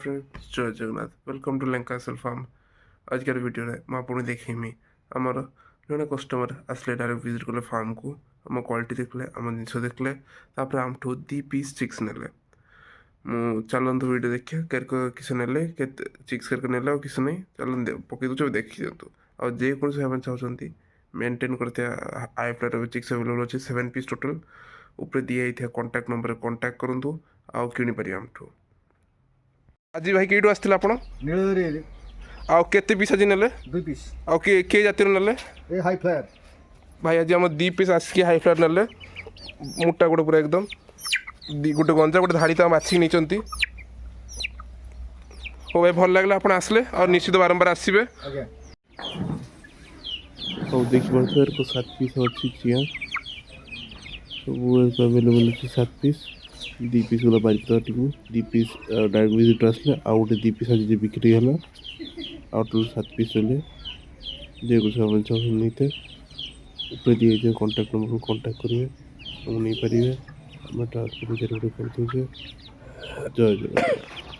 Friends जय Jagannath welcome to लंकासल farm. आज car video रे मैं आपको देखेमी आमर जड़े कस्टमर आसले डायरेक्ट विजिट कले फार्म को आम क्वालिटी देखले आम जिन देखले आमठू 2 पीस चिक्स ने चलतु वीडियो देखिए किसी ने चिक्स करके ने किसी नहीं चल पकई दूचे देखी दिंतु आजेको चाहते मेंटेन करते हाई फ्लाइट चिक्स अवेलेबल अच्छे 7 पीस टोटल ऊपर दिखाई कॉन्टैक्ट नंबर कॉन्टैक्ट करूँ आउ कि आमठू आज भाई कईटू आसते आप आउ केते पीस आज ने 2 पीस आउ के जातिर ने ए हाई फ्लायर भाई आज आम 2 पीस आसिक हाई फ्लायर ने मोटा गोटे पूरा एकदम गोटे गंजा गोटे धाड़ी तो बाछी नहीं हो भाई भल लगे आप आसले और निश्चित बारंबार आसवे और देखिए को 7 पीस अच्छी चिया सब अवेलेबल अच्छे 7 पीस 2 पीस वाला बारी 2 पीस डायरेक्ट विजिट आसले आ गोटे 2 पीस आज बिक्री है और टोटल 7 पीस चले जे कुछ नहीं ऊपर दिए कॉन्टैक्ट नंबर को कॉन्टैक्ट करेंगे नहीं पारे हमें ट्रांसपोर्ट कर जय जगन्नाथ।